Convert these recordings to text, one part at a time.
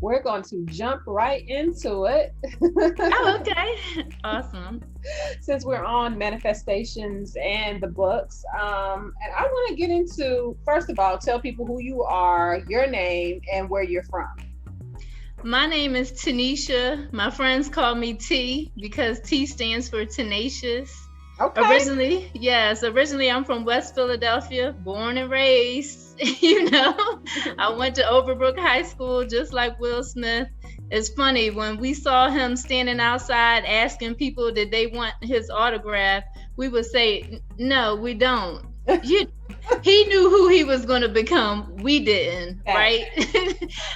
we're going to jump right into it. Oh, okay. Awesome. Since we're on manifestations and the books. And I want to get into, first of all, tell people who you are, your name, and where you're from. My name is Taneisha. My friends call me T because T stands for tenacious. Okay. Originally I'm from West Philadelphia, born and raised. I went to Overbrook High School just like Will Smith. It's funny, when we saw him standing outside asking people did they want his autograph, we would say, no, we don't. He knew who he was going to become. We didn't, right?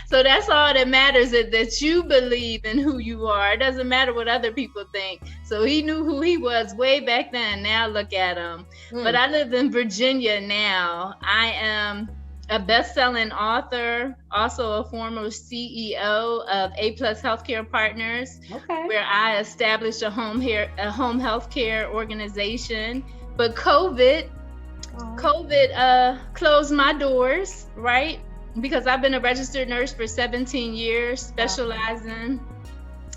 So that's all that matters, is that you believe in who you are. It doesn't matter what other people think. So he knew who he was way back then. Now look at him. But I live in Virginia now. I am a best-selling author, also a former CEO of A+ Healthcare Partners, where I established a home healthcare organization. But COVID closed my doors, right? Because I've been a registered nurse for 17 years, specializing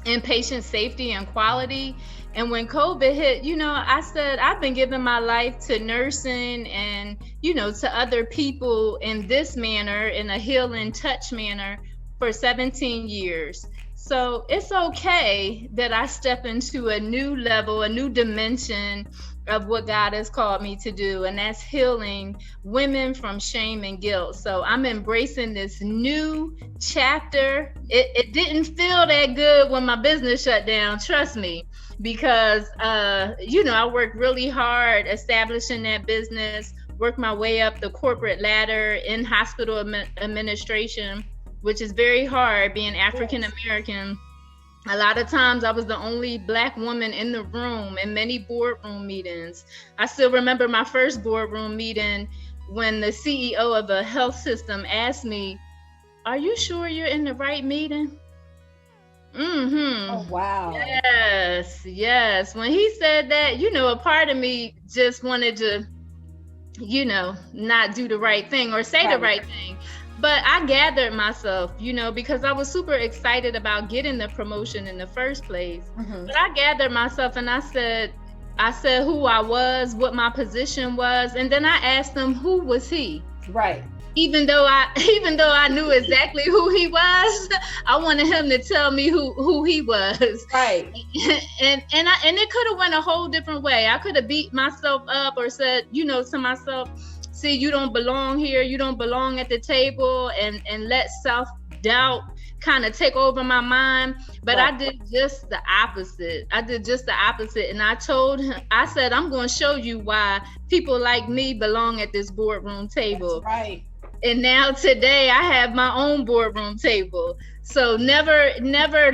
in patient safety and quality. And when COVID hit, I said, I've been giving my life to nursing and, to other people in this manner, in a healing touch manner, for 17 years. So it's okay that I step into a new level, a new dimension of what God has called me to do, and that's healing women from shame and guilt. So I'm embracing this new chapter. It didn't feel that good when my business shut down, trust me, because I worked really hard establishing that business, worked my way up the corporate ladder in hospital administration, which is very hard being African American. A lot of times I was the only Black woman in the room in many boardroom meetings. I still remember my first boardroom meeting when the CEO of a health system asked me, "Are you sure you're in the right meeting?" Oh, wow. Yes. When he said that, a part of me just wanted to, not do the right thing or say the right thing. But I gathered myself, because I was super excited about getting the promotion in the first place. But I gathered myself and I said who I was, what my position was, and then I asked him, who was he? Right. Even though I knew exactly who he was, I wanted him to tell me who he was. Right. And it could have went a whole different way. I could have beat myself up or said, to myself, see, you don't belong here, you don't belong at the table, and let self-doubt kind of take over my mind. But I did just the opposite. And I told him, I said, I'm going to show you why people like me belong at this boardroom table. That's right. And now today I have my own boardroom table. So never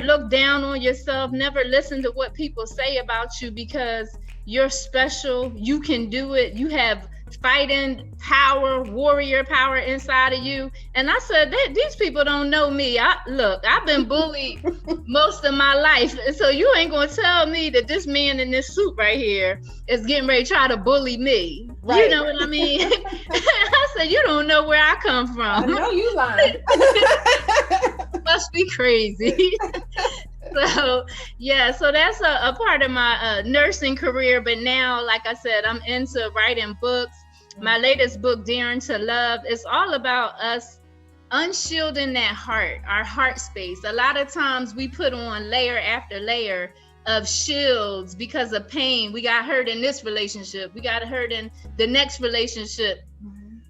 look down on yourself. Never listen to what people say about you, because you're special. You can do it. You have fighting power, warrior power inside of you. And I said, these people don't know me. I've been bullied most of my life. So you ain't gonna tell me that this man in this suit right here is getting ready to try to bully me. Right. You know what I mean? I said, you don't know where I come from. I know you lying. Must be crazy. So that's a part of my nursing career. But now, like I said, I'm into writing books. My latest book, Daring to Love, is all about us unshielding that heart, our heart space. A lot of times we put on layer after layer of shields because of pain. We got hurt in this relationship. We got hurt in the next relationship.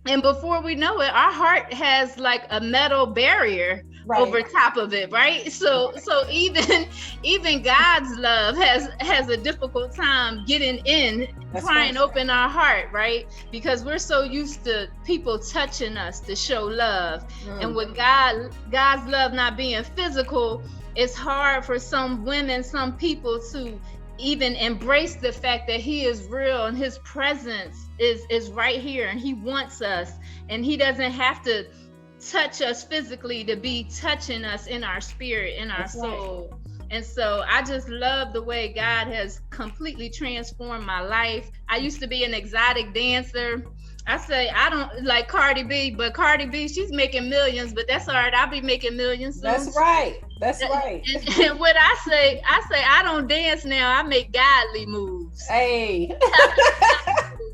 And before we know it, our heart has like a metal barrier over top of it, right? So even God's love has a difficult time getting in, prying open our heart, right? Because we're so used to people touching us to show love. And with God's love not being physical, it's hard for some women, some people to even embrace the fact that he is real and his presence is right here and he wants us, and he doesn't have to touch us physically to be touching us in our spirit, in our soul. And so I just love the way God has completely transformed my life. I used to be an exotic dancer. I say I don't like Cardi B, but Cardi B, she's making millions, but that's all right. I'll be making millions soon. That's right. That's right. And what I say I don't dance now. I make godly moves. Hey.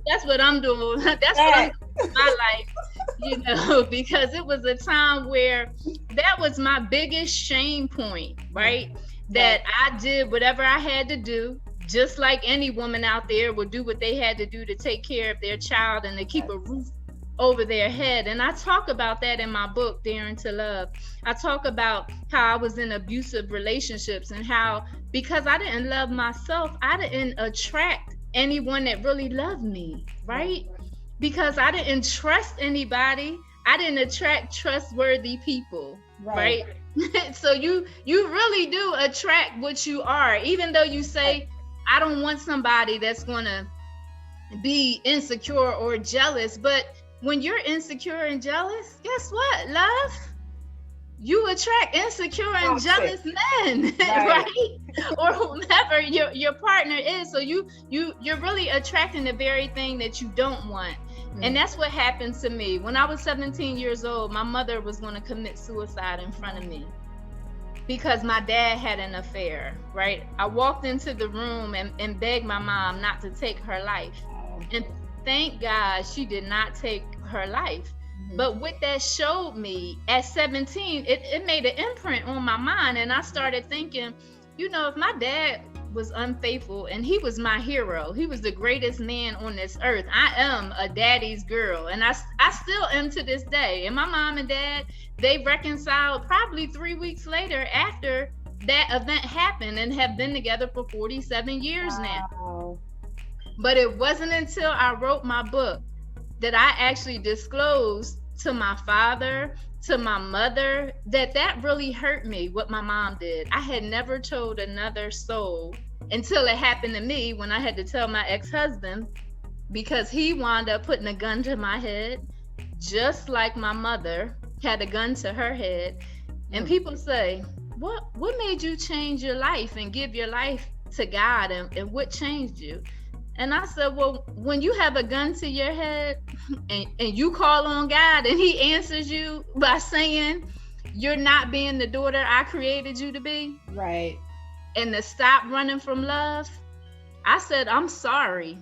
That's what I'm doing. That's what I'm doing in my life, because it was a time where that was my biggest shame point, right? That I did whatever I had to do, just like any woman out there would do what they had to do to take care of their child and to keep a roof over their head. And I talk about that in my book, Daring to Love. I talk about how I was in abusive relationships and how, because I didn't love myself, I didn't attract anyone that really loved me, right? Because I didn't trust anybody. I didn't attract trustworthy people, right? So you really do attract what you are, even though you say, I don't want somebody that's going to be insecure or jealous. But when you're insecure and jealous, guess what, love? You attract insecure and jealous men, right? Or whomever your partner is. So you're really attracting the very thing that you don't want. And that's what happened to me. When I was 17 years old, my mother was going to commit suicide in front of me because my dad had an affair, right? I walked into the room and begged my mom not to take her life. And thank God she did not take her life. But what that showed me at 17, it made an imprint on my mind. And I started thinking, if my dad was unfaithful and he was my hero, he was the greatest man on this earth. I am a daddy's girl, and I still am to this day. And my mom and dad, they reconciled probably 3 weeks later after that event happened and have been together for 47 years now. But it wasn't until I wrote my book that I actually disclosed to my father, to my mother, that really hurt me, what my mom did. I had never told another soul until it happened to me when I had to tell my ex-husband, because he wound up putting a gun to my head, just like my mother had a gun to her head. And people say, what made you change your life and give your life to God, and what changed you? And I said, well, when you have a gun to your head and you call on God and he answers you by saying, you're not being the daughter I created you to be. Right. And to stop running from love, I said, I'm sorry.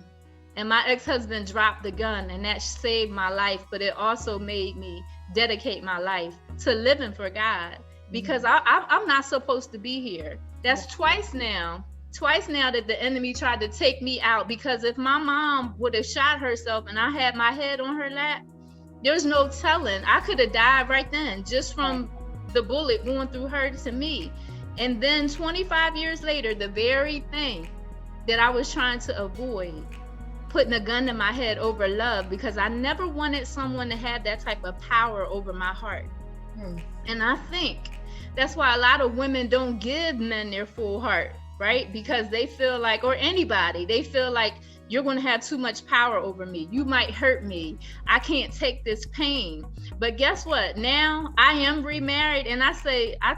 And my ex-husband dropped the gun, and that saved my life. But it also made me dedicate my life to living for God, because I'm not supposed to be here. That's twice now that the enemy tried to take me out, because if my mom would have shot herself and I had my head on her lap, there's no telling. I could have died right then just from the bullet going through her to me. And then 25 years later, the very thing that I was trying to avoid, putting a gun to my head over love, because I never wanted someone to have that type of power over my heart. And I think that's why a lot of women don't give men their full heart, right? Because they feel like, or anybody, they feel like, you're going to have too much power over me. You might hurt me. I can't take this pain. But guess what? Now I am remarried, and I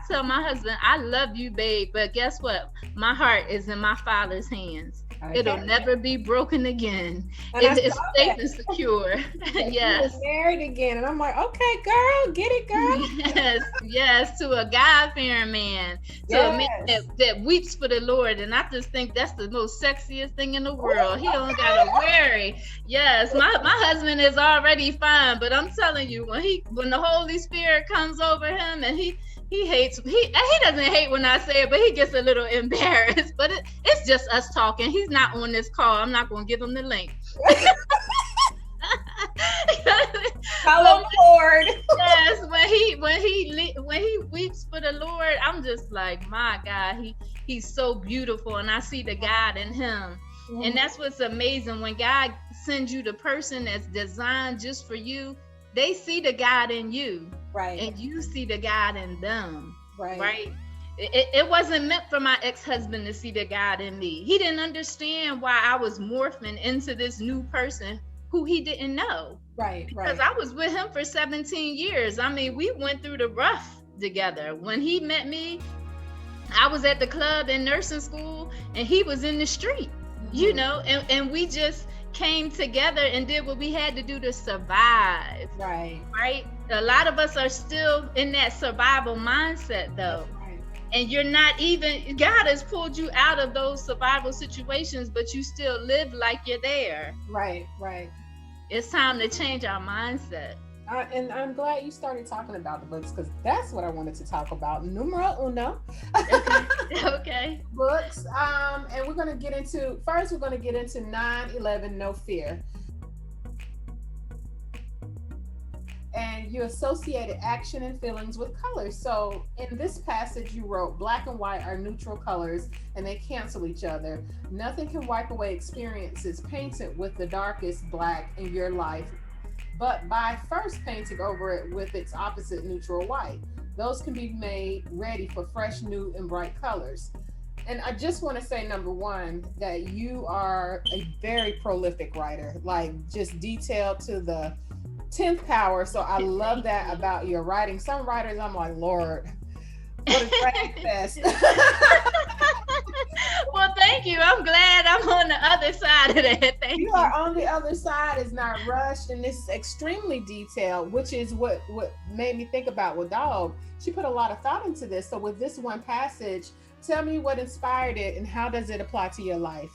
tell my husband, I love you, babe. But guess what? My heart is in my Father's hands. Okay. It'll never be broken again. It's safe and secure. Yes. You're married again. And I'm like, okay, girl, get it, girl. Yes, to a God-fearing man, to a man that weeps for the Lord. And I just think that's the most sexiest thing in the world. He don't gotta worry. Yes, my husband is already fine, but I'm telling you, when the Holy Spirit comes over him, and he doesn't hate when I say it, but he gets a little embarrassed. But it's just us talking. He's not on this call. I'm not going to give him the link. Follow Lord. Yes, when he weeps for the Lord, I'm just like, my God, he's so beautiful, and I see the God in him. And that's what's amazing. When God sends you the person that's designed just for you, they see the God in you. Right. And you see the God in them. Right. It wasn't meant for my ex-husband to see the God in me. He didn't understand why I was morphing into this new person who he didn't know. Right. Because I was with him for 17 years. I mean, we went through the rough together. When he met me, I was at the club in nursing school, and he was in the street, and we just came together and did what we had to do to survive. Right? A lot of us are still in that survival mindset though. Right. And you're not even, God has pulled you out of those survival situations, but you still live like you're there. Right. It's time to change our mindset. And I'm glad you started talking about the books, because that's what I wanted to talk about. Numero uno. Okay. Books. And we're going to get into 9/11 No Fear. And you associated action and feelings with colors. So in this passage, you wrote, black and white are neutral colors and they cancel each other. Nothing can wipe away experiences painted with the darkest black in your life, but by first painting over it with its opposite, neutral white. Those can be made ready for fresh, new, and bright colors. And I just want to say, number one, that you are a very prolific writer, like just detailed to the 10th power. So I love that about your writing. Some writers, I'm like, Lord, what is writing fast? Well, thank you. I'm glad I'm on the other side of that. Thank you. You are on the other side. It's not rushed, and it's extremely detailed, which is what made me think about with Dog. She put a lot of thought into this. So with this one passage, tell me what inspired it and how does it apply to your life?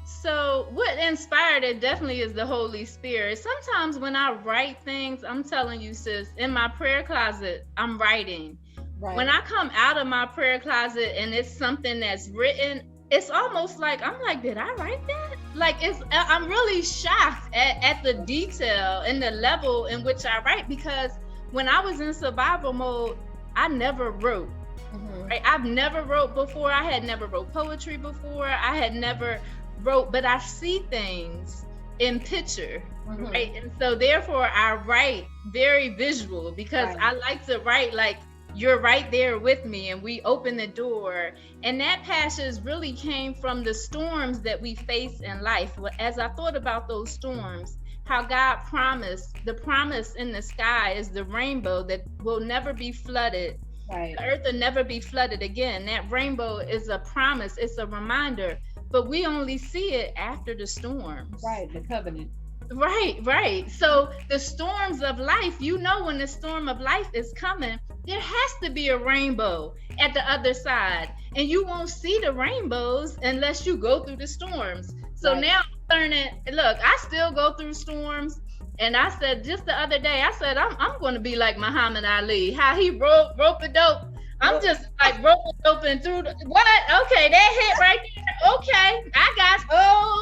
So what inspired it definitely is the Holy Spirit. Sometimes when I write things, I'm telling you, sis, in my prayer closet, I'm writing. Right. When I come out of my prayer closet and it's something that's written, it's almost like, I'm like, did I write that? Like, I'm really shocked at the detail and the level in which I write, because when I was in survival mode, I never wrote. Mm-hmm. Right? I've never wrote before. I had never wrote poetry before. I had never wrote, but I see things in picture, mm-hmm. right? And so therefore I write very visual, because right. I like to write like you're right there with me and we open the door. And that passage really came from the storms that we face in life. As I thought about those storms, how God promised, the promise in the sky is the rainbow that will never be flooded. Right. The earth will never be flooded again. That rainbow is a promise. It's a reminder. But we only see it after the storms. Right, the covenant. Right. So the storms of life, when the storm of life is coming, there has to be a rainbow at the other side. And you won't see the rainbows unless you go through the storms. So right. Now I'm learning, look, I still go through storms. And I said, just the other day, I said, I'm going to be like Muhammad Ali, how he rope-a-dope. I'm just like rope-a-doping through what? Okay, that hit right there. Okay, I got,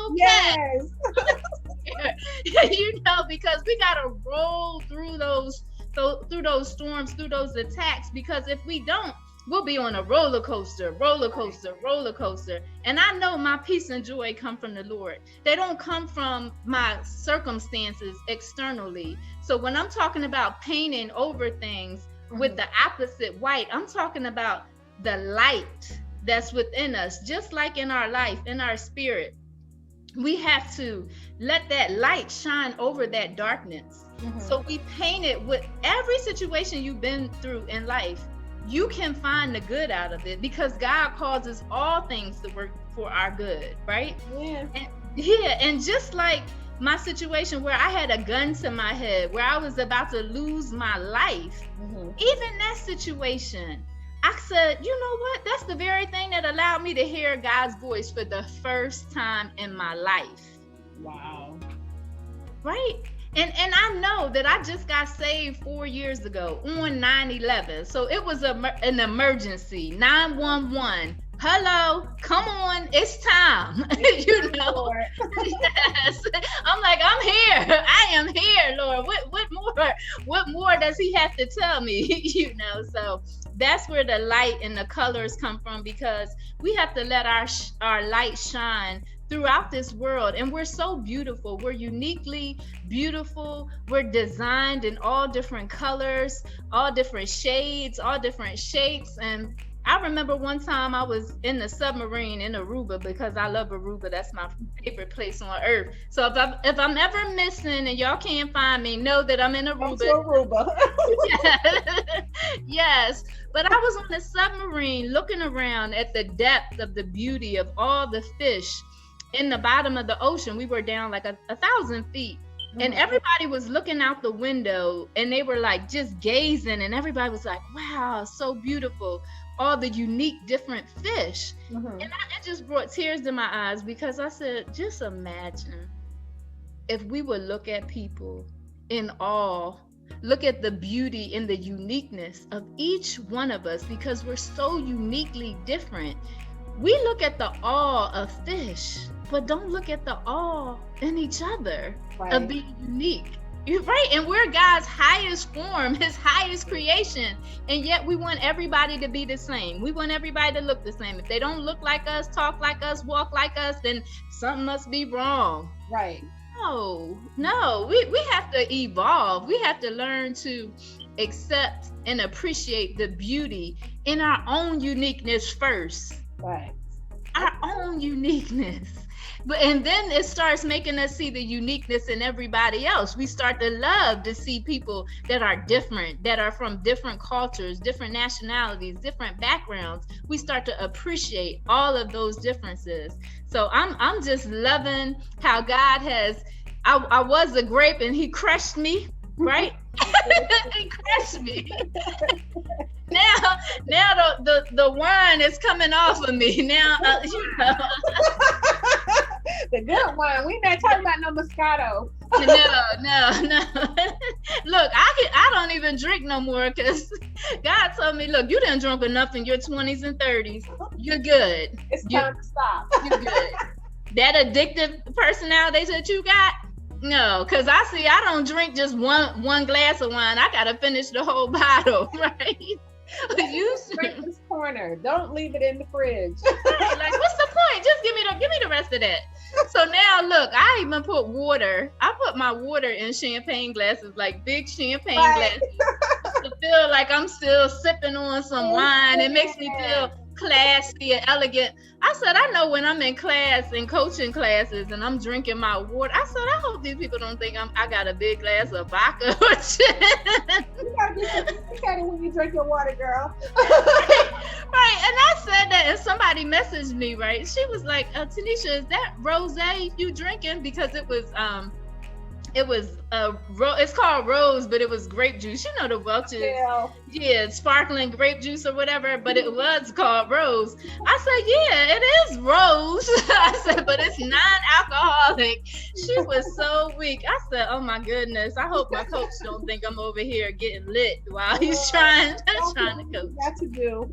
okay. Yes. Because we got to roll through those storms, through those attacks, because if we don't, we'll be on a roller coaster. And I know my peace and joy come from the Lord. They don't come from my circumstances externally. So when I'm talking about painting over things with the opposite white, I'm talking about the light that's within us, just like in our life, in our spirit. We have to let that light shine over that darkness. Mm-hmm. So we paint it with every situation you've been through in life. You can find the good out of it, because God causes all things to work for our good, right? Yeah. And just like my situation where I had a gun to my head, where I was about to lose my life, mm-hmm. even that situation, I said, you know what? That's the very thing that allowed me to hear God's voice for the first time in my life. Wow. Right? And I know that I just got saved 4 years ago on 9/11. So it was an emergency. 911. Hello, come on, it's time. Yes. I'm like, I'm here. I am here, Lord. What more does he have to tell me? So that's where the light and the colors come from, because we have to let our light shine throughout this world. And we're so beautiful. We're uniquely beautiful. We're designed in all different colors, all different shades, all different shapes. And I remember one time I was in the submarine in Aruba, because I love Aruba. That's my favorite place on earth. So if I'm ever missing and y'all can't find me, know that I'm in Aruba. Yes. But I was on the submarine looking around at the depth of the beauty of all the fish. in the bottom of the ocean. We were down like 1,000 feet. And everybody was looking out the window and they were like just gazing, and everybody was like, wow, so beautiful, all the unique different fish. And it just brought tears to my eyes, because I said, just imagine if we would look at people in awe, look at the beauty and the uniqueness of each one of us, because we're so uniquely different. We look at the awe of fish, but don't look at the awe in each other of being unique. You're right. And we're God's highest form, his highest creation. And yet we want everybody to be the same. We want everybody to look the same. If they don't look like us, talk like us, walk like us, then something must be wrong. Right. No, we have to evolve. We have to learn to accept and appreciate the beauty in our own uniqueness first. Right. Our own uniqueness. And then it starts making us see the uniqueness in everybody else. We start to love to see people that are different, that are from different cultures, different nationalities, different backgrounds. We start to appreciate all of those differences. So I'm just loving how God has, I was a grape and he crushed me, right? He crushed me. Now the wine is coming off of me. Now, the good wine. We not talking about no Moscato. No. Look, I don't even drink no more, because God told me, look, you done drunk enough in your 20s and 30s. You're good. It's time to stop. You're good. That addictive personality that you got? No, because I don't drink just one glass of wine. I gotta finish the whole bottle, right? You drink this corner. Don't leave it in the fridge. Like, what's the point? Just give me the rest of that. So now look, I even put water. I put my water in champagne glasses, like big champagne glasses, to feel like I'm still sipping on some wine. It makes me feel classy and elegant. I said, I know when I'm in class and coaching classes and I'm drinking my water, I said, I hope these people don't think I got a big glass of vodka or shit. You gotta be when you drink your water, girl. Right. And I said that, and somebody messaged me, right? She was like, Taneisha, is that rosé you drinking? Because it was it's called rose, but it was grape juice. You know the Welch's, sparkling grape juice or whatever, but it was called rose. I said, yeah, it is rose. I said, but it's non-alcoholic. She was so weak. I said, oh my goodness, I hope my coach don't think I'm over here getting lit while he's trying to coach. Got to do.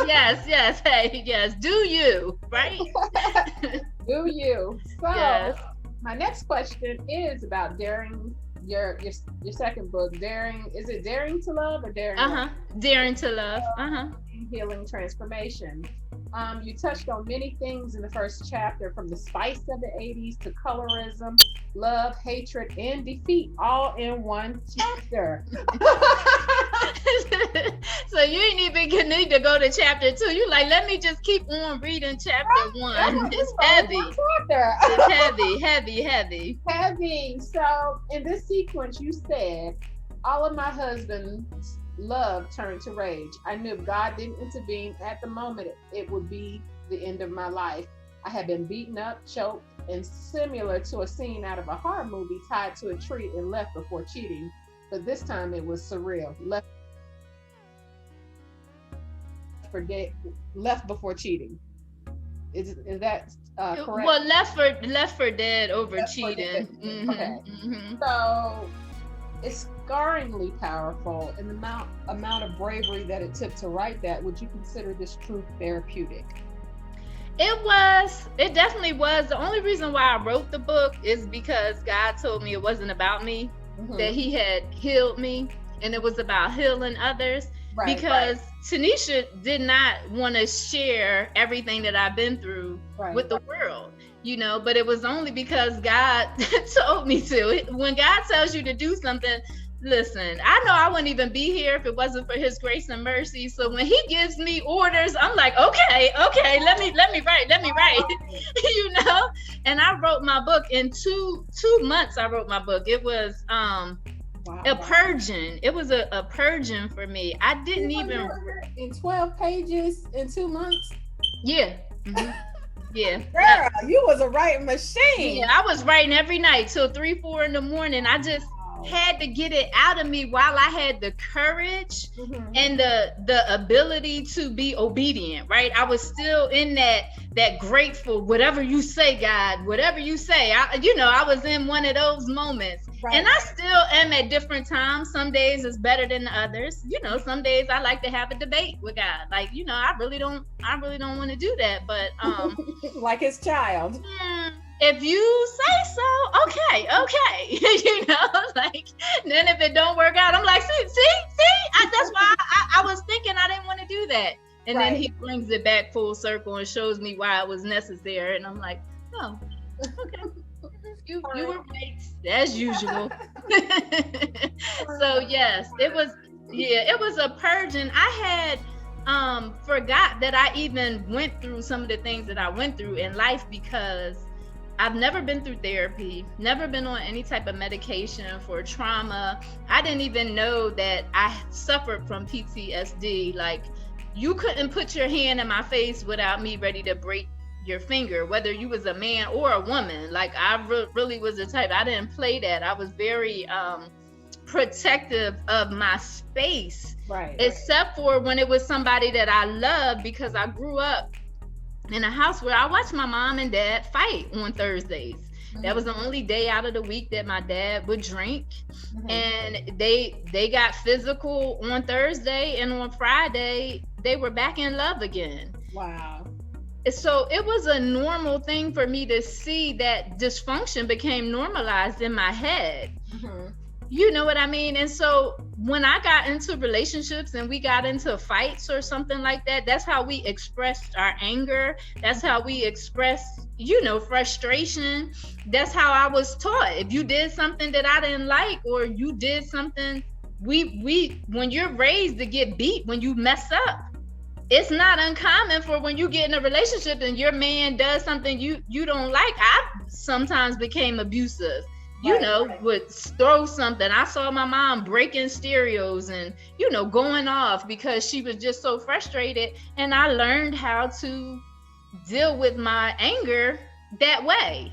Yes, hey, yes, do you, right? Do you. So yes. My next question is about daring. Your second book, Daring. Is it Daring to Love or Daring? Daring to Love. Healing Transformation. You touched on many things in the first chapter, from the spice of the 80s to colorism, love, hatred, and defeat, all in one chapter. So you ain't even need to go to chapter 2. You like, let me just keep on reading chapter 1. It's heavy. It's heavy. So in this sequence, you said, all of my husband's love turned to rage. I knew if God didn't intervene at the moment, it would be the end of my life. I had been beaten up, choked, and similar to a scene out of a horror movie, tied to a tree and left before cheating. But this time it was surreal. Left before cheating. Is that correct? Well, left for dead over cheating. Okay. So it's scarringly powerful, and the amount of bravery that it took to write that. Would you consider this truth therapeutic? It definitely was. The only reason why I wrote the book is because God told me it wasn't about me, that he had healed me, and it was about healing others. Because Taneisha did not want to share everything that I've been through with the world, but it was only because God told me to. When God tells you to do something, listen, I know I wouldn't even be here if it wasn't for his grace and mercy. So when he gives me orders, I'm like, okay, let me write, and I wrote my book in two months. I wrote my book. It was, a purging. It was a purging for me. I didn't even in 12 pages in 2 months. Yeah. Yeah. Girl, you was a writing machine. Yeah, I was writing every night till 3, 4 in the morning. I just had to get it out of me while I had the courage and the ability to be obedient, right? I was still in that grateful, whatever you say, God, whatever you say. I was in one of those moments. Right. And I still am at different times. Some days is better than others. Some days I like to have a debate with God. Like, I really don't want to do that. But like his child. If you say so, okay. Then if it don't work out, I'm like, see, that's why I was thinking I didn't want to do that. And then he brings it back full circle and shows me why it was necessary. And I'm like, oh, okay. You were right as usual. So yes, it was a purge, and I had forgot that I even went through some of the things that I went through in life, because I've never been through therapy, never been on any type of medication for trauma. I didn't even know that I suffered from PTSD. Like, you couldn't put your hand in my face without me ready to break your finger, whether you was a man or a woman. Like, I really was the type, I didn't play that. I was very protective of my space, except for when it was somebody that I loved, because I grew up in a house where I watched my mom and dad fight on Thursdays. That was the only day out of the week that my dad would drink. And they got physical on Thursday, and on Friday they were back in love again. Wow. So it was a normal thing for me to see that dysfunction became normalized in my head. You know what I mean? And so when I got into relationships and we got into fights or something like that, that's how we expressed our anger. That's how we expressed, frustration. That's how I was taught. If you did something that I didn't like, or you did something, when you're raised to get beat when you mess up, it's not uncommon for when you get in a relationship and your man does something you don't like. I sometimes became abusive, would throw something. I saw my mom breaking stereos and, going off because she was just so frustrated. And I learned how to deal with my anger that way,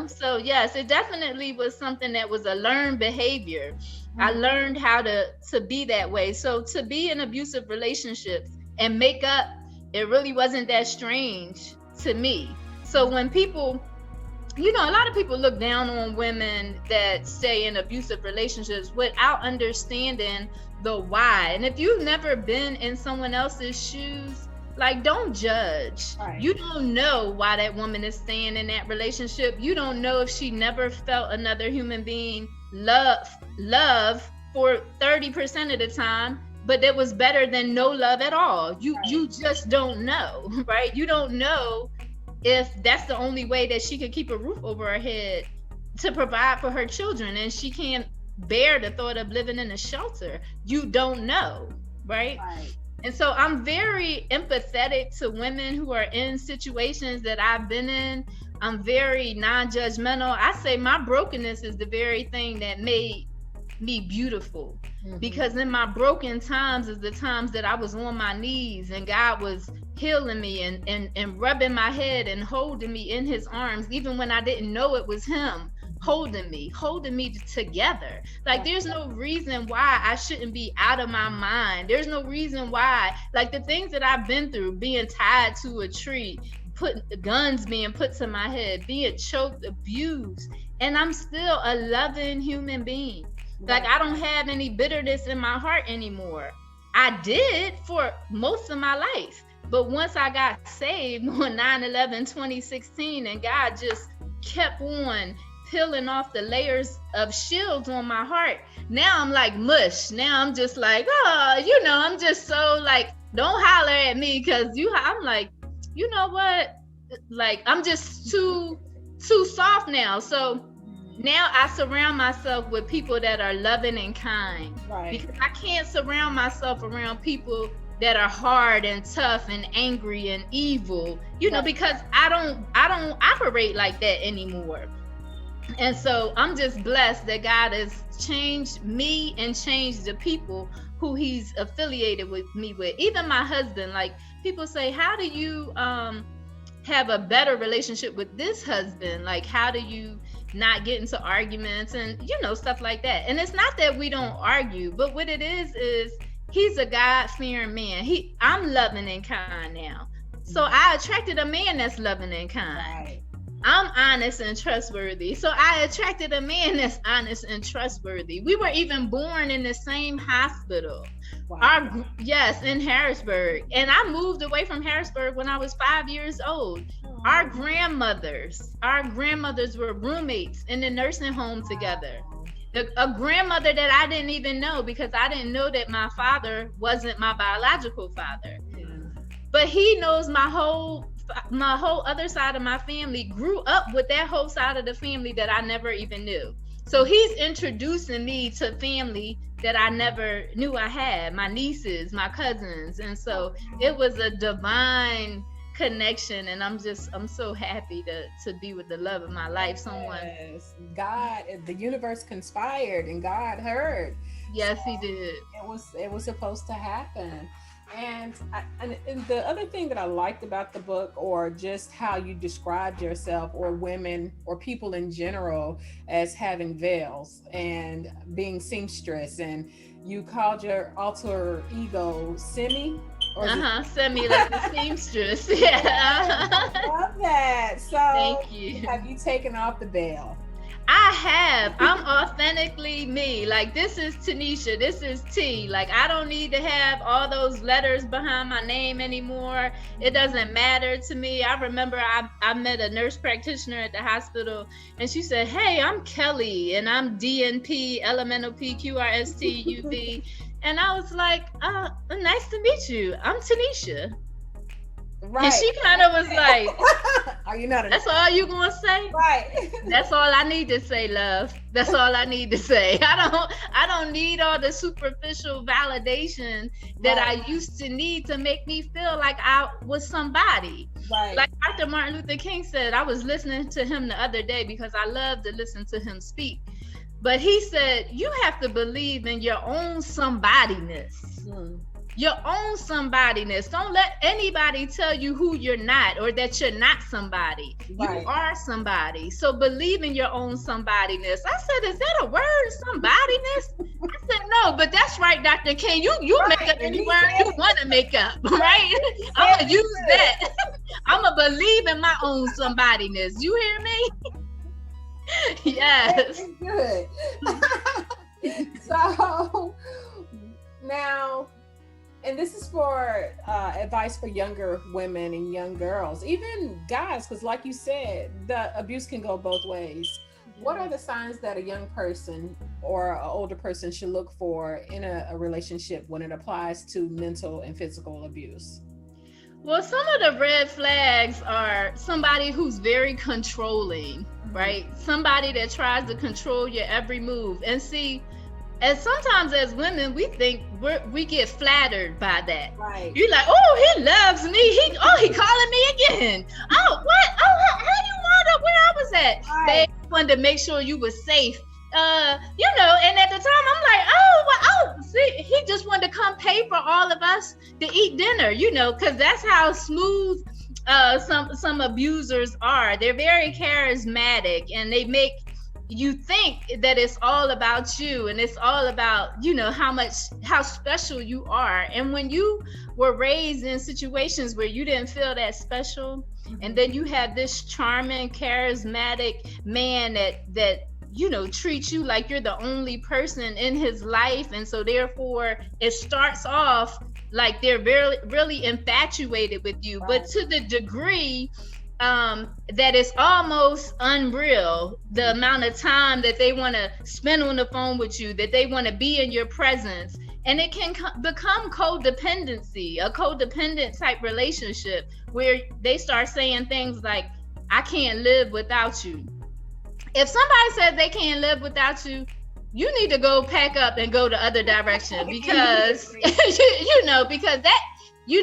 So yes, it definitely was something that was a learned behavior. I learned how to be that way. So to be in abusive relationships and make up, it really wasn't that strange to me. So when people, a lot of people look down on women that stay in abusive relationships without understanding the why. And if you've never been in someone else's shoes, like, don't judge. You don't know why that woman is staying in that relationship. You don't know if she never felt another human being love for 30% of the time, but it was better than no love at all. You just don't know, right? You don't know if that's the only way that she could keep a roof over her head to provide for her children, and she can't bear the thought of living in a shelter. You don't know, right? And so I'm very empathetic to women who are in situations that I've been in. I'm very non-judgmental. I say my brokenness is the very thing that made me beautiful, because in my broken times is the times that I was on my knees and God was healing me and rubbing my head and holding me in his arms, even when I didn't know it was him holding me together. Like, there's no reason why I shouldn't be out of my mind. There's no reason why, like, the things that I've been through, being tied to a tree, guns being put to my head, being choked, abused, and I'm still a loving human being. Like, I don't have any bitterness in my heart anymore. I did for most of my life. But once I got saved on 9/11/2016, and God just kept on peeling off the layers of shields on my heart, now I'm like mush. Now I'm just like, I'm just so like, don't holler at me, because I'm like, you know what? Like, I'm just too soft now. So now I surround myself with people that are loving and kind, because I can't surround myself around people that are hard and tough and angry and evil, because I don't operate like that anymore. And so I'm just blessed that God has changed me and changed the people who he's affiliated with me with. Even my husband, like, people say, how do you have a better relationship with this husband? Like, how do you not get into arguments and, you know, stuff like that? And it's not that we don't argue, but what it is he's a God-fearing man. I'm loving and kind now. So I attracted a man that's loving and kind. Right. I'm honest and trustworthy. So I attracted a man that's honest and trustworthy. We were even born in the same hospital. Wow. Yes, in Harrisburg. And I moved away from Harrisburg when I was 5 years old. Oh. Our grandmothers were roommates in the nursing home together. A grandmother that I didn't even know, because I didn't know that my father wasn't my biological father. Yeah. But he knows my whole other side of my family, grew up with that whole side of the family that I never even knew. So he's introducing me to family that I never knew I had, my nieces, my cousins. And so it was a divine connection, and I'm so happy to be with the love of my life. Someone. Yes. God, the universe conspired and God heard. Yes, so he did. It was supposed to happen. And the other thing that I liked about the book, or just how you described yourself, or women or people in general, as having veils and being seamstress, and you called your alter ego Semi. Semi, like the seamstress. Yeah. I love that. So thank you. Have you taken off the veil? I have. I'm authentically me. Like, this is Taneisha. This is T. Like, I don't need to have all those letters behind my name anymore. It doesn't matter to me. I remember I met a nurse practitioner at the hospital, and she said, "Hey, I'm Kelly, and I'm DNP, elemental PQRSTUV." And I was like, nice to meet you. I'm Taneisha. Right. And she kind of was like, "Are you not? That's all you gonna say?" Right. That's all I need to say, love. That's all I need to say. I don't need all the superficial validation that I used to need to make me feel like I was somebody. Right. Like Dr. Martin Luther King said, I was listening to him the other day because I love to listen to him speak. But he said, you have to believe in your own somebodyness. Your own somebodyness. Don't let anybody tell you who you're not, or that you're not somebody. Right. You are somebody. So believe in your own somebodyness. I said, is that a word, somebodyness? I said, no, but that's right, Dr. King. You make up any word you want to make up, right? I'm going to use that. I'm going to believe in my own somebodyness. You hear me? Yes. Good. So now, and this is for advice for younger women and young girls, even guys, because like you said, the abuse can go both ways. What are the signs that a young person or an older person should look for in a relationship when it applies to mental and physical abuse? Well, some of the red flags are somebody who's very controlling, right? Somebody that tries to control your every move. And see, and sometimes as women, we think we get flattered by that. Right. You're like, oh, he loves me. He calling me again. Oh, what? Oh, how you wound up where I was at? Right. They wanted to make sure you were safe. And at the time I'm like, see, he just wanted to come pay for all of us to eat dinner, because that's how smooth some abusers are. They're very charismatic, and they make you think that it's all about you, and it's all about, how special you are. And when you were raised in situations where you didn't feel that special, and then you have this charming, charismatic man that treats you like you're the only person in his life, and so therefore it starts off like they're very, really infatuated with you, right. But to the degree that it's almost unreal, the amount of time that they want to spend on the phone with you, that they want to be in your presence. And it can become codependency, a codependent type relationship, where they start saying things like, I can't live without you. If somebody says they can't live without you, you need to go pack up and go the other direction, because because that,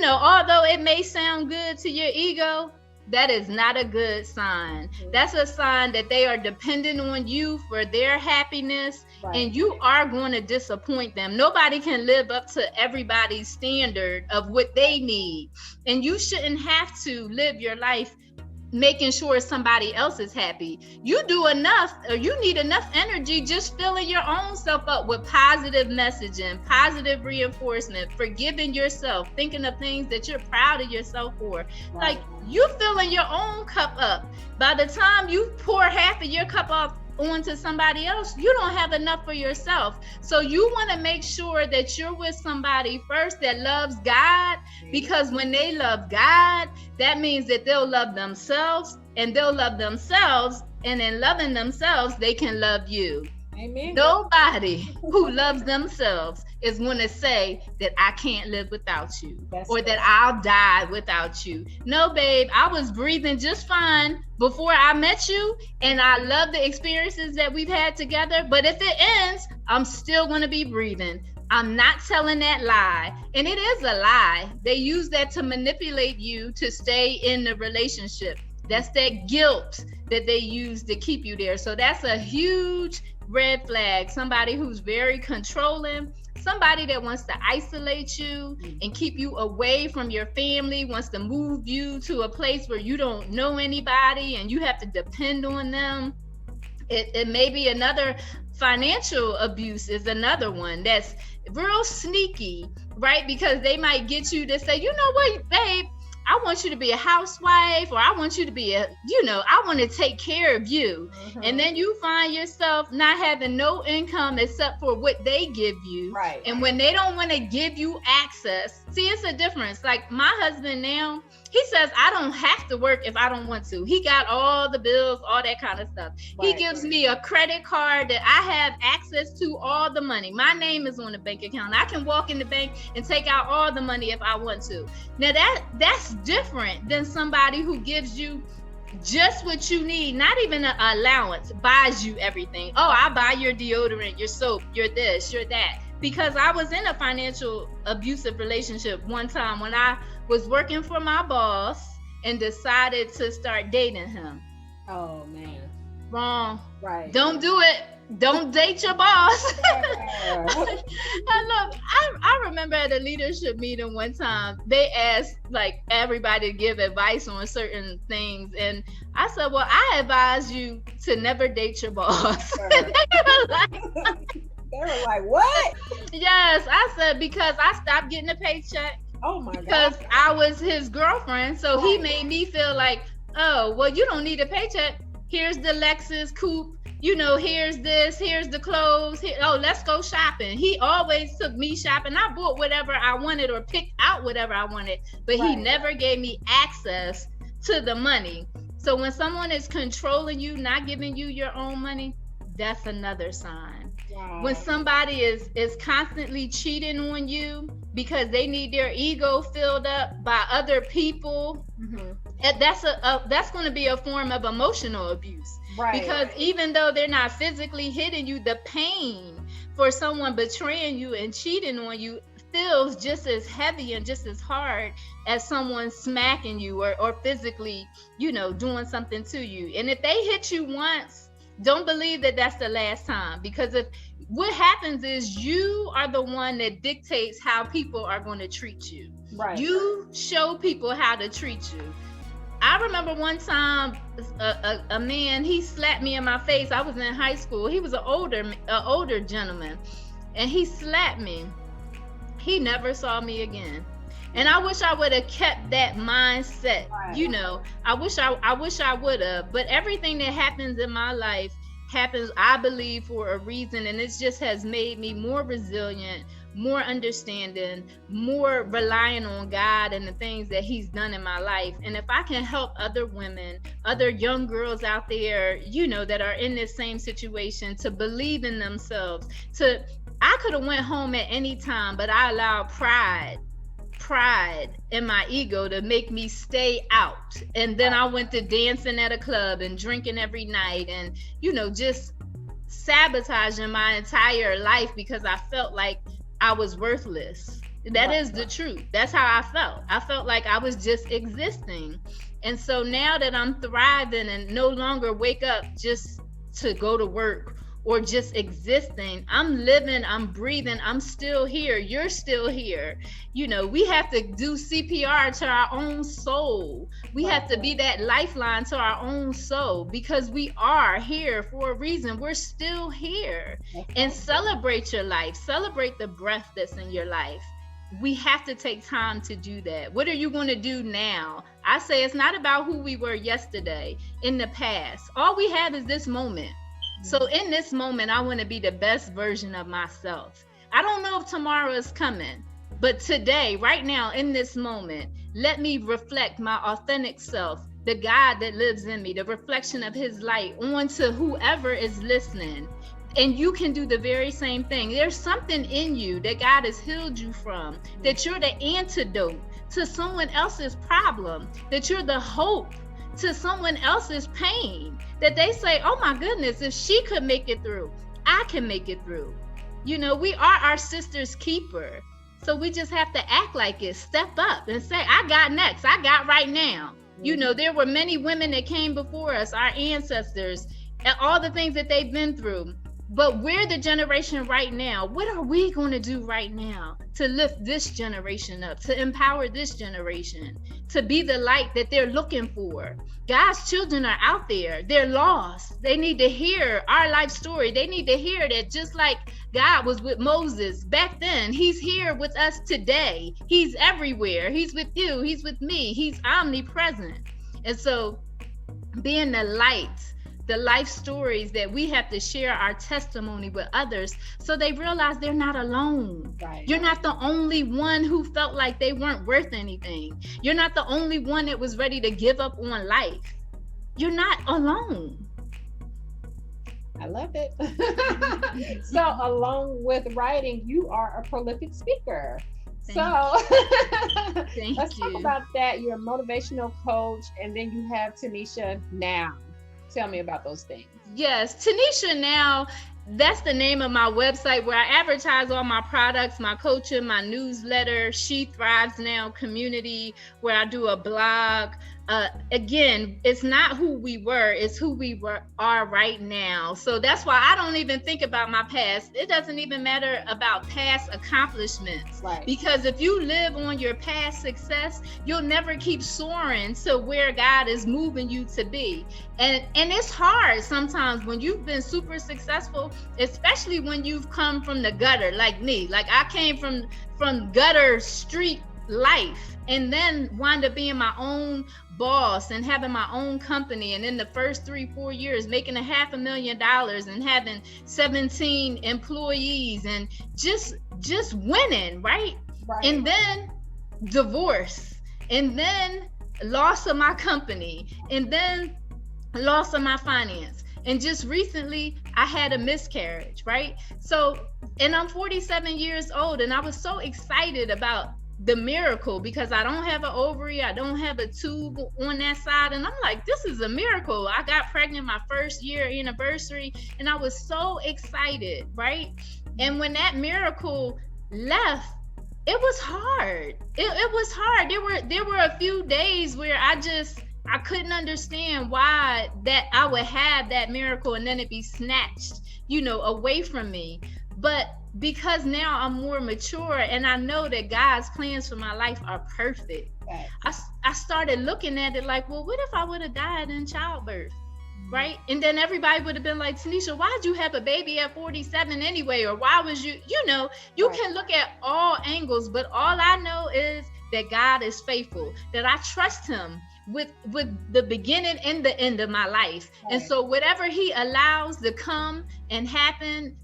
although it may sound good to your ego, that is not a good sign. That's a sign that they are dependent on you for their happiness, right. And you are going to disappoint them. Nobody can live up to everybody's standard of what they need. And you shouldn't have to live your life making sure somebody else is happy. You do enough, or you need enough energy just filling your own self up with positive messaging, positive reinforcement, forgiving yourself, thinking of things that you're proud of yourself for. Like, you filling your own cup up. By the time you pour half of your cup off onto somebody else, you don't have enough for yourself. So you want to make sure that you're with somebody first that loves God, because when they love God, that means that they'll love themselves, and they'll love themselves, and in loving themselves, they can love you. Amen. Nobody who loves themselves is going to say that I can't live without you, or that I'll die without you. No, babe, I was breathing just fine before I met you, and I love the experiences that we've had together. But if it ends, I'm still going to be breathing. I'm not telling that lie. And it is a lie. They use that to manipulate you to stay in the relationship. That's that guilt that they use to keep you there. So that's a huge red flag. Somebody who's very controlling, somebody that wants to isolate you and keep you away from your family, wants to move you to a place where you don't know anybody and you have to depend on them. It may be another. Financial abuse is another one that's real sneaky, right? Because they might get you to say, you know what, babe, I want you to be a housewife, or I want you to be I want to take care of you. Mm-hmm. And then you find yourself not having no income except for what they give you. Right. And when they don't want to give you access, see, it's a difference. Like my husband now, he says, I don't have to work if I don't want to. He got all the bills, all that kind of stuff. Right, he gives me a credit card that I have access to all the money. My name is on the bank account. I can walk in the bank and take out all the money if I want to. Now that's different than somebody who gives you just what you need, not even an allowance, buys you everything. Oh, I buy your deodorant, your soap, your this, your that. Because I was in a financial abusive relationship one time when I was working for my boss and decided to start dating him. Oh, man. Wrong. Right. Don't do it. Don't date your boss. I remember at a leadership meeting one time, they asked like everybody to give advice on certain things. And I said, well, I advise you to never date your boss. They were like, what? Yes, I said, because I stopped getting a paycheck. Oh my God. Because I was his girlfriend. So he made me feel like, oh, well, you don't need a paycheck. Here's the Lexus coupe. Here's this, here's the clothes. Let's go shopping. He always took me shopping. I bought whatever I wanted or picked out whatever I wanted, but he never gave me access to the money. So when someone is controlling you, not giving you your own money, that's another sign. Wow. When somebody is constantly cheating on you because they need their ego filled up by other people, that's going to be a form of emotional abuse. Right. Because even though they're not physically hitting you, the pain for someone betraying you and cheating on you feels just as heavy and just as hard as someone smacking you or physically, doing something to you. And if they hit you once, don't believe that that's the last time, because what happens is you are the one that dictates how people are going to treat you. Right. You show people how to treat you. I remember one time a man, he slapped me in my face. I was in high school. He was an older gentleman, and he slapped me. He never saw me again. And I wish I would have kept that mindset. Right. I wish I would have. But everything that happens in my life happens, I believe, for a reason, and it just has made me more resilient, more understanding, more relying on God and the things that He's done in my life. And if I can help other women, other young girls out there, that are in this same situation, to believe in themselves, I could have went home at any time, but I allowed pride in my ego to make me stay out. And then I went to dancing at a club and drinking every night and, just sabotaging my entire life because I felt like I was worthless. That is the truth. That's how I felt. I felt like I was just existing. And so now that I'm thriving and no longer wake up just to go to work or just existing. I'm living, I'm breathing, I'm still here. You're still here. We have to do CPR to our own soul. We have to be that lifeline to our own soul, because we are here for a reason. We're still here. And celebrate your life. Celebrate the breath that's in your life. We have to take time to do that. What are you going to do now? I say it's not about who we were yesterday, in the past. All we have is this moment. So in this moment, I want to be the best version of myself. I don't know if tomorrow is coming, but today, right now, in this moment, let me reflect my authentic self, the God that lives in me, the reflection of his light onto whoever is listening. And you can do the very same thing. There's something in you that God has healed you from, that you're the antidote to someone else's problem, that you're the hope to someone else's pain, that they say, oh my goodness, if she could make it through, I can make it through. We are our sister's keeper. So we just have to act like it, step up and say, I got next, I got right now. There were many women that came before us, our ancestors, and all the things that they've been through. But we're the generation right now. What are we going to do right now to lift this generation up, to empower this generation, to be the light that they're looking for? God's children are out there. They're lost. They need to hear our life story. They need to hear that just like God was with Moses back then, he's here with us today. He's everywhere. He's with you. He's with me. He's omnipresent. And so being the light, the life stories that we have to share our testimony with others, so they realize they're not alone. Right. You're not the only one who felt like they weren't worth anything. You're not the only one that was ready to give up on life. You're not alone. I love it. So along with writing, you are a prolific speaker. Let's talk about that. You're a motivational coach, and then you have Taneisha Now. Tell me about those things. Yes, Taneisha Now, that's the name of my website where I advertise all my products, my coaching, my newsletter, She Thrives Now community, where I do a blog. Again, it's not who we were, it's who we are right now. So that's why I don't even think about my past. It doesn't even matter about past accomplishments. Right. Because if you live on your past success, you'll never keep soaring to where God is moving you to be. And it's hard sometimes when you've been super successful, especially when you've come from the gutter like me. Like I came from gutter street life, and then wound up being my own boss and having my own company, and in the first 3-4 years making $500,000 and having 17 employees and just winning, right? And then divorce, and then loss of my company, and then loss of my finance, and just recently I had a miscarriage, right? So, and I'm 47 years old, and I was so excited about the miracle because I don't have an ovary, I don't have a tube on that side, and I'm like, this is a miracle. I got pregnant my first year anniversary, and I was so excited, right? And when that miracle left, it was hard. It was hard. There were a few days where I couldn't understand why that I would have that miracle and then it be snatched, away from me. But because now I'm more mature and I know that God's plans for my life are perfect, right. I started looking at it like, well, what if I would have died in childbirth, right? And then everybody would have been like, Taneisha, why'd you have a baby at 47 anyway? Or why was you right. Can look at all angles, but all I know is that God is faithful, that I trust him with the beginning and the end of my life. Right. And so whatever he allows to come and happen,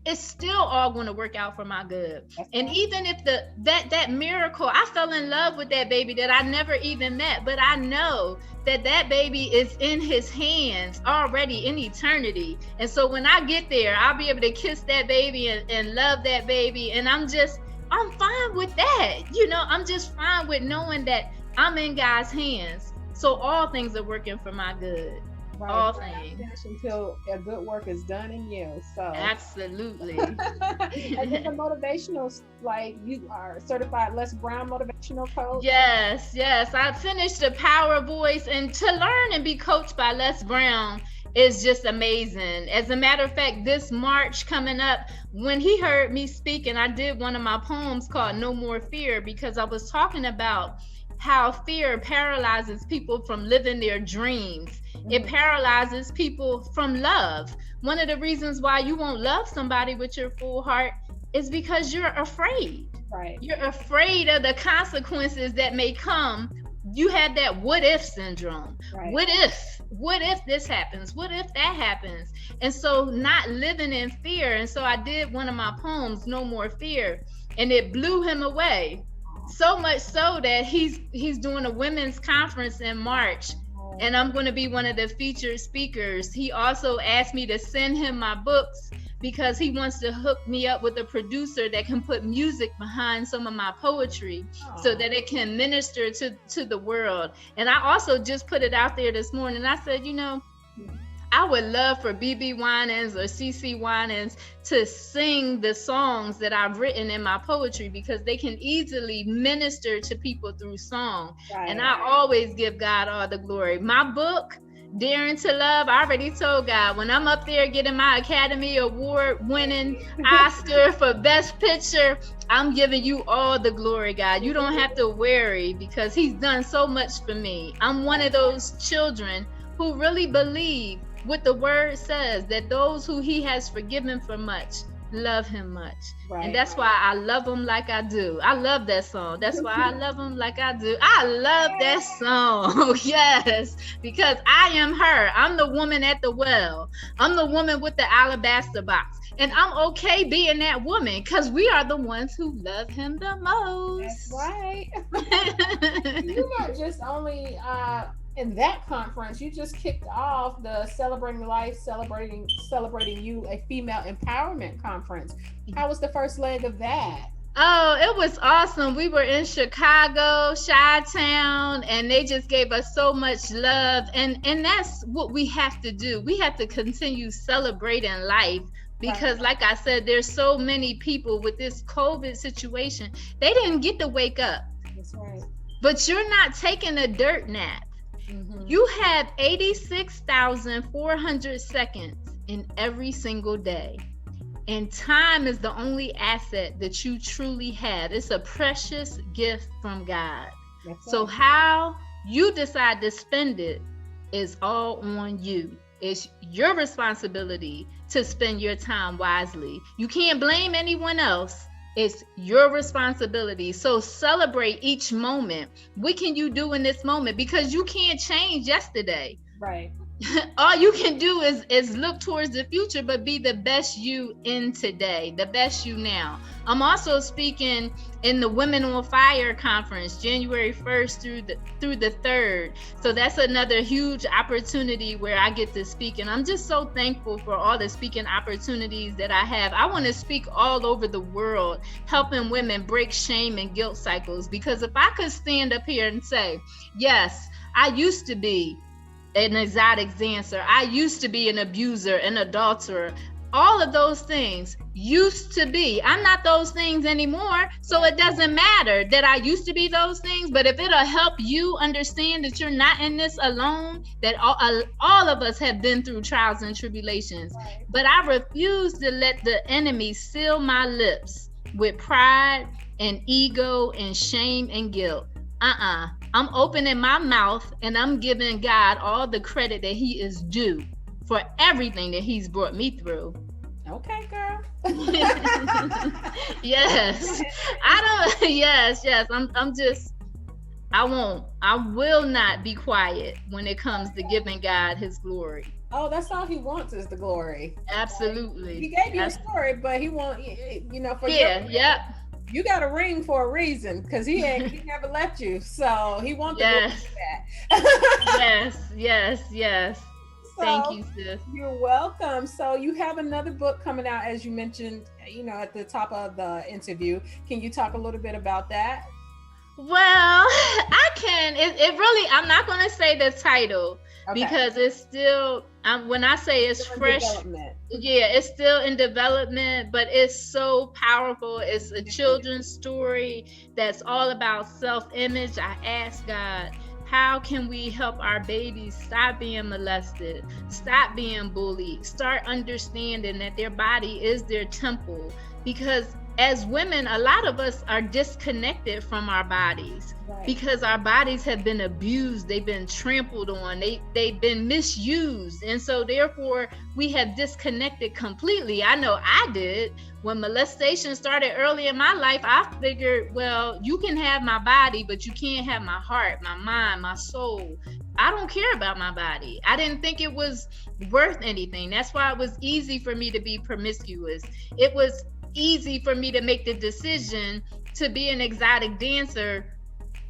it's still all going to work out for my good. That's and right. Even if that miracle, I fell in love with that baby that I never even met, but I know that baby is in his hands already in eternity. And so when I get there, I'll be able to kiss that baby and love that baby. And I'm fine with that. I'm just fine with knowing that I'm in God's hands. So all things are working for my good. All Right. things. Finish until a good work is done in you. So Absolutely. and then the motivational, like you are certified Les Brown motivational coach. Yes, yes. I finished the Power Voice, and to learn and be coached by Les Brown is just amazing. As a matter of fact, this March coming up, when he heard me speak, and I did one of my poems called No More Fear, because I was talking about how fear paralyzes people from living their dreams. It paralyzes people from love. One of the reasons why you won't love somebody with your full heart is because you're afraid. Right. You're afraid of the consequences that may come. You have that what if syndrome. Right. What if this happens? What if that happens? And so not living in fear. And so I did one of my poems, No More Fear, and it blew him away. So much so that he's doing a women's conference in March, and I'm going to be one of the featured speakers. He also asked me to send him my books because he wants to hook me up with a producer that can put music behind some of my poetry so that it can minister to the world. And I also just put it out there this morning. I said, I would love for BB Winans or CC Winans to sing the songs that I've written in my poetry, because they can easily minister to people through song. Right. And I always give God all the glory. My book, Daring to Love, I already told God, when I'm up there getting my Academy Award winning Oscar for Best Picture, I'm giving you all the glory, God. You don't have to worry, because he's done so much for me. I'm one of those children who really believe what the word says, that those who he has forgiven for much love him much. Right. And that's why I love him like I do. I love that song. That's why I love him like I do. I love that song. Yes, because I am her. I'm the woman at the well. I'm the woman with the alabaster box. And I'm okay being that woman, because we are the ones who love him the most. That's right. You're not just only in that conference, you just kicked off the Celebrating Life, Celebrating You, a Female Empowerment Conference. How was the first leg of that? Oh, it was awesome. We were in Chicago, Chi-Town, and they just gave us so much love. And that's what we have to do. We have to continue celebrating life, because like I said, there's so many people with this COVID situation. They didn't get to wake up. That's right. But you're not taking a dirt nap. Mm-hmm. You have 86,400 seconds in every single day. And time is the only asset that you truly have. It's a precious gift from God. So how you decide to spend it is all on you. It's your responsibility to spend your time wisely. You can't blame anyone else. It's your responsibility. So celebrate each moment. What can you do in this moment? Because you can't change yesterday. Right. All you can do is look towards the future, but be the best you in today, the best you now. I'm also speaking in the Women on Fire conference, January 1st through the 3rd. So that's another huge opportunity where I get to speak. And I'm just so thankful for all the speaking opportunities that I have. I want to speak all over the world, helping women break shame and guilt cycles. Because if I could stand up here and say, yes, I used to be an exotic dancer, I used to be an abuser, an adulterer, all of those things used to be. I'm not those things anymore. So it doesn't matter that I used to be those things. But if it'll help you understand that you're not in this alone, that all of us have been through trials and tribulations. But I refuse to let the enemy seal my lips with pride and ego and shame and guilt. I'm opening my mouth and I'm giving God all the credit that he is due for everything that he's brought me through. Okay, girl. Yes. I will not be quiet when it comes to giving God his glory. Oh, that's all he wants is the glory. Absolutely. He gave you a story, but he won't, for you got a ring for a reason, because he never left you. So he wants to do that. Yes. So, thank you, sis. You're welcome. So you have another book coming out, as you mentioned, at the top of the interview. Can you talk a little bit about that? Well, I can. It really, I'm not going to say the title, Okay. because it's still, when I say it's Still in fresh, development. yeah, it's still in development, but it's so powerful. It's a Yes, it is. children's story that's all about self-image. I ask God, how can we help our babies stop being molested, stop being bullied, start understanding that their body is their temple? Because as women, a lot of us are disconnected from our bodies. Right. Because our bodies have been abused, they've been trampled on, they've been misused, and so therefore we have disconnected completely. I know I did. When molestation started early in my life, I figured, well, you can have my body, but you can't have my heart, my mind, my soul. I don't care about my body. I didn't think it was worth anything. That's why it was easy for me to be promiscuous. It was easy for me to make the decision to be an exotic dancer.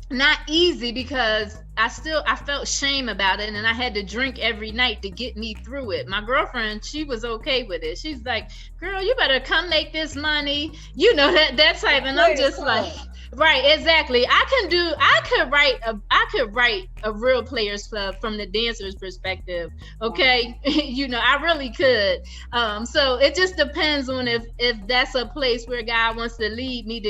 Not easy, because I felt shame about it, and I had to drink every night to get me through it. My girlfriend, she was okay with it. She's like, girl, you better come make this money, that type. And I'm just like, right, exactly. I could write a real Players Club from the dancer's perspective. Okay. I really could. So it just depends on if that's a place where God wants to lead me to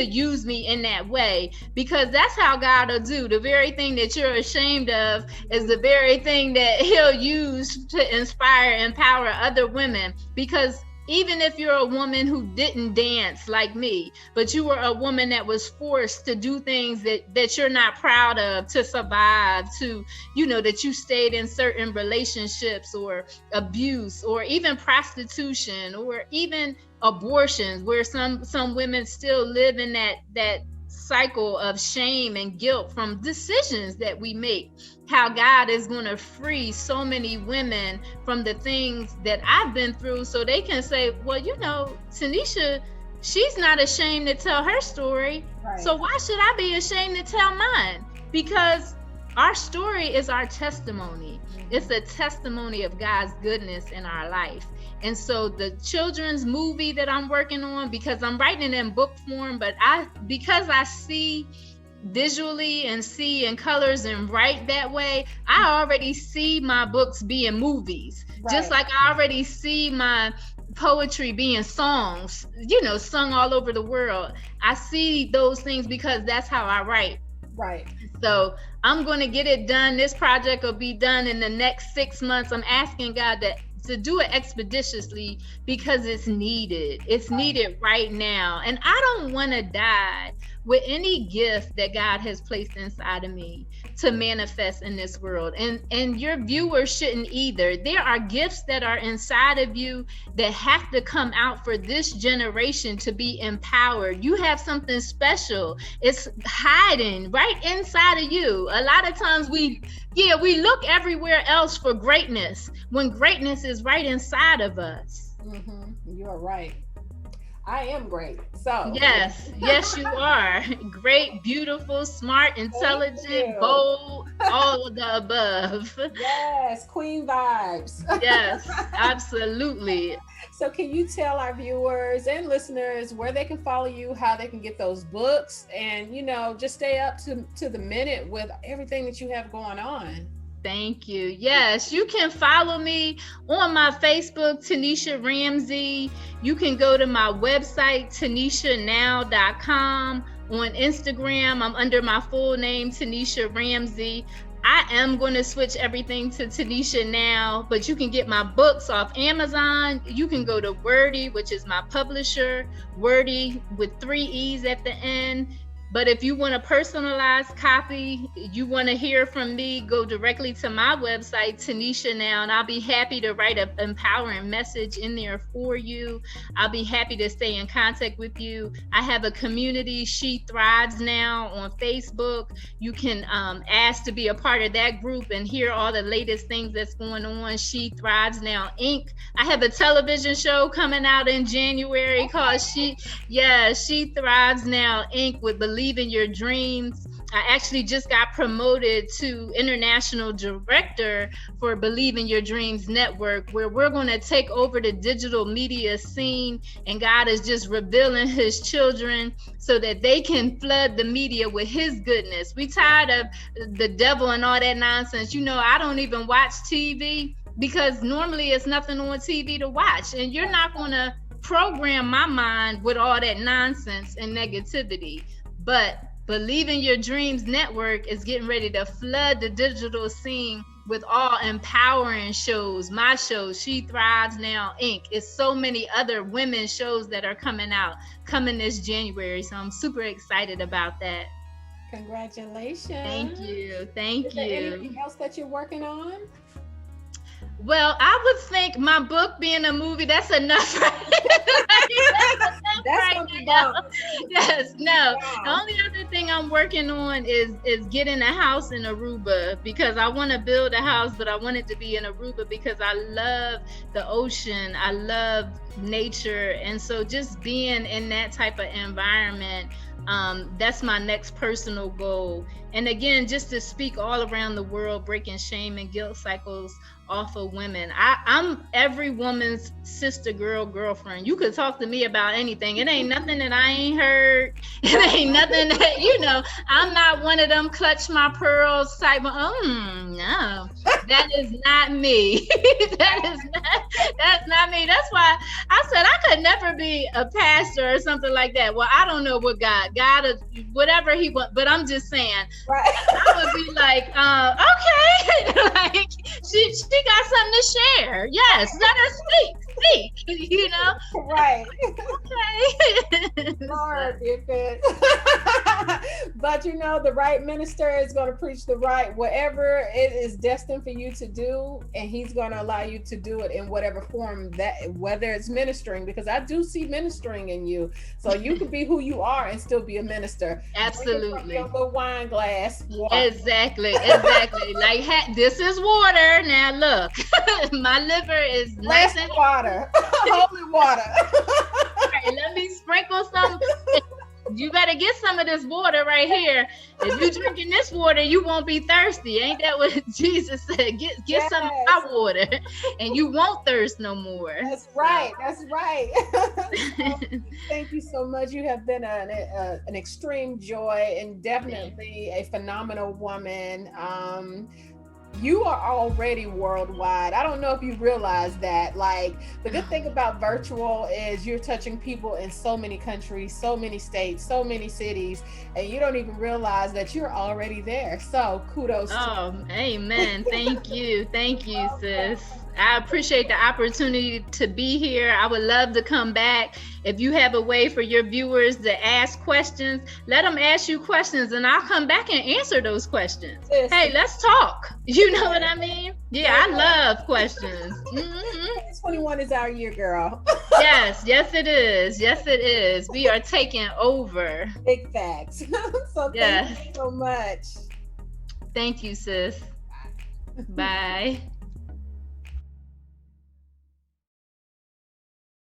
use me in that way, because that's how God will do. The very thing that you're ashamed of is the very thing that he'll use to inspire, empower other women. Because even if you're a woman who didn't dance like me, but you were a woman that was forced to do things that you're not proud of to survive, that you stayed in certain relationships or abuse or even prostitution or even abortions, where some women still live in that cycle of shame and guilt from decisions that we make. How God is going to free so many women from the things that I've been through, so they can say, well, Taneisha, she's not ashamed to tell her story. Right. So why should I be ashamed to tell mine? Because our story is our testimony. It's a testimony of God's goodness in our life. And so the children's movie that I'm working on, because I'm writing it in book form, but because I see visually and see in colors and write that way, I already see my books being movies. Right. Just like I already see my poetry being songs, sung all over the world. I see those things because that's how I write. Right. So I'm going to get it done. This project will be done in the next 6 months. I'm asking God to do it expeditiously, because it's needed. It's needed right now. And I don't want to die with any gift that God has placed inside of me to manifest in this world. And your viewers shouldn't either. There are gifts that are inside of you that have to come out for this generation to be empowered. You have something special. It's hiding right inside of you. A lot of times we look everywhere else for greatness, when greatness is right inside of us. Mm-hmm. You are right. I am great. So yes, you are great, beautiful, smart, intelligent, bold, all of the above. Yes, queen vibes. Yes, absolutely. So can you tell our viewers and listeners where they can follow you, how they can get those books, and just stay up to the minute with everything that you have going on? Thank you. Yes, you can follow me on my Facebook, Taneisha Ramsey. You can go to my website, TaneishaNow.com. On Instagram, I'm under my full name, Taneisha Ramsey. I am going to switch everything to Taneisha Now, but you can get my books off Amazon. You can go to Wordy, which is my publisher, Wordy with 3 E's at the end. But if you want a personalized copy, you want to hear from me, go directly to my website, Taneisha Now, and I'll be happy to write an empowering message in there for you. I'll be happy to stay in contact with you. I have a community, She Thrives Now, on Facebook. You can ask to be a part of that group and hear all the latest things that's going on. She Thrives Now, Inc. I have a television show coming out in January called She Thrives Now, Inc. with Believe Believe in Your Dreams. I actually just got promoted to international director for Believe in Your Dreams Network, where we're going to take over the digital media scene, and God is just revealing his children so that they can flood the media with his goodness. We tired of the devil and all that nonsense. I don't even watch TV because normally it's nothing on TV to watch, and you're not going to program my mind with all that nonsense and negativity. But Believe in Your Dreams Network is getting ready to flood the digital scene with all empowering shows. My show, She Thrives Now Inc. It's so many other women's shows that are coming this January. So I'm super excited about that. Congratulations. Thank you. Is there anything else that you're working on? Well, I would think my book being a movie, that's enough. That's gonna be done. Yes, no. Wow. The only other thing I'm working on is getting a house in Aruba, because I want to build a house, but I want it to be in Aruba because I love the ocean. I love nature. And so just being in that type of environment, that's my next personal goal. And again, just to speak all around the world, breaking shame and guilt cycles off of women. I'm every woman's sister, girlfriend. You could talk to me about anything. It ain't nothing that I ain't heard. It ain't nothing that, I'm not one of them clutch my pearls type of, no, that is not me. That's not me. That's why I said I could never be a pastor or something like that. Well, I don't know what God, whatever he wants, but I'm just saying, right. I would be like, okay, like she got something to share. Yes, let her speak, Right. Okay. Lord, you're good. But the right minister is going to preach the right, whatever it is destined for you to do, and he's going to allow you to do it in whatever form, that whether it's ministering, because I do see ministering in you. So you can be who you are and still be a minister. Absolutely. Your little wine glass. Water. Exactly. Like, this is water. Now look, my liver is nice and water. Holy water. All right, let me sprinkle some. You better get some of this water right here. If you're drinking this water, you won't be thirsty. Ain't that what Jesus said? Get some of my water and you won't thirst no more. That's right. Thank you so much. You have been an extreme joy and definitely a phenomenal woman. You are already worldwide. I don't know if you realize that. Like, the good thing about virtual is you're touching people in so many countries, so many states, so many cities, and you don't even realize that you're already there. So kudos to you. Amen. Thank you, sis. I appreciate the opportunity to be here. I would love to come back. If you have a way for your viewers to ask questions, let them ask you questions and I'll come back and answer those questions. Yes. Hey, let's talk. You know what I mean? Yeah, I love questions. 2021 is our year, girl. Yes, it is. We are taking over. Big facts. So thank you so much. Thank you, sis. Bye.